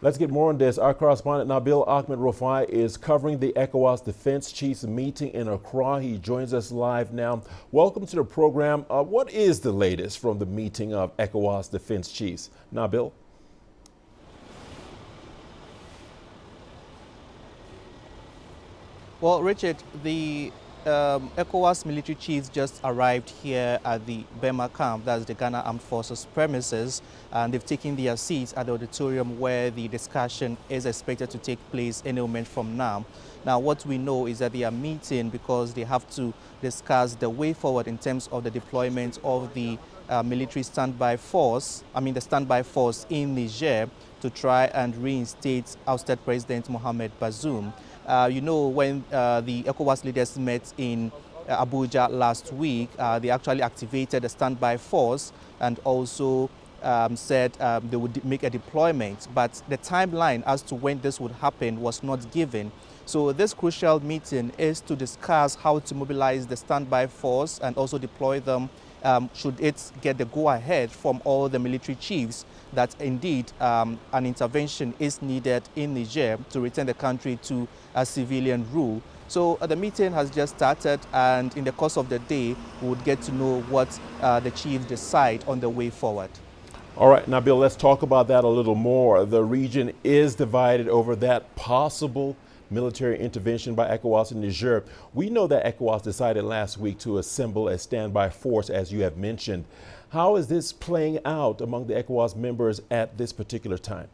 Let's get more on this. Our correspondent Nabil Ahmed Rufai is covering the ECOWAS Defense Chiefs meeting in Accra. He joins us live now. Welcome to the program. What is the latest from the meeting of ECOWAS Defense Chiefs? Nabil? Well, Richard, the ECOWAS military chiefs just arrived here at the Bema camp, that's the Ghana Armed Forces premises, and they've taken their seats at the auditorium where the discussion is expected to take place any moment from now. Now, what we know is that they are meeting because they have to discuss the way forward in terms of the deployment of the military standby force, the standby force in Niger to try and reinstate ousted President Mohamed Bazoum. When the ECOWAS leaders met in Abuja last week, they actually activated a standby force and also said they would make a deployment. But the timeline as to when this would happen was not given. So this crucial meeting is to discuss how to mobilize the standby force and also deploy them should it get the go-ahead from all the military chiefs that indeed an intervention is needed in Niger to return the country to a civilian rule. So the meeting has just started, and in the course of the day, we would get to know what the chiefs decide on the way forward. All right, Nabil, let's talk about that a little more. The region is divided over that possible military intervention by ECOWAS in Niger. We know that ECOWAS decided last week to assemble a standby force, as you have mentioned. How is this playing out among the ECOWAS members at this particular time?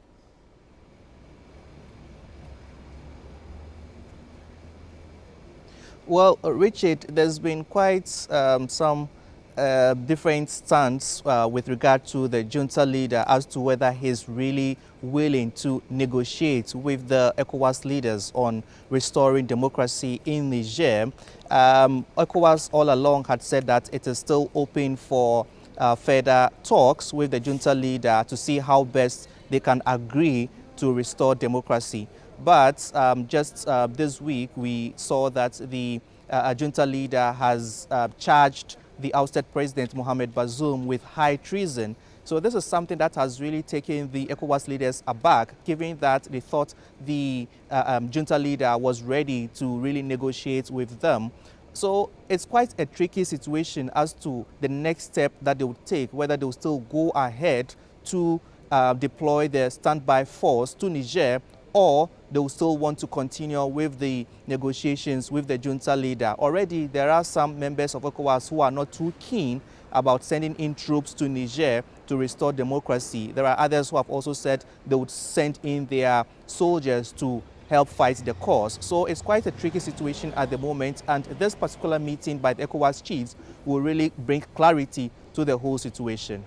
Well, Richard, there's been quite some different stance with regard to the junta leader as to whether he's really willing to negotiate with the ECOWAS leaders on restoring democracy in Niger. ECOWAS all along had said that it is still open for further talks with the junta leader to see how best they can agree to restore democracy. But just this week, we saw that the junta leader has charged the ousted President Mohamed Bazoum with high treason. So this is something that has really taken the ECOWAS leaders aback, given that they thought the junta leader was ready to really negotiate with them. So it's quite a tricky situation as to the next step that they would take, whether they will still go ahead to deploy the standby force to Niger, or they will still want to continue with the negotiations with the junta leader. Already, there are some members of ECOWAS who are not too keen about sending in troops to Niger to restore democracy. There are others who have also said they would send in their soldiers to help fight the cause. So it's quite a tricky situation at the moment, and this particular meeting by the ECOWAS chiefs will really bring clarity to the whole situation.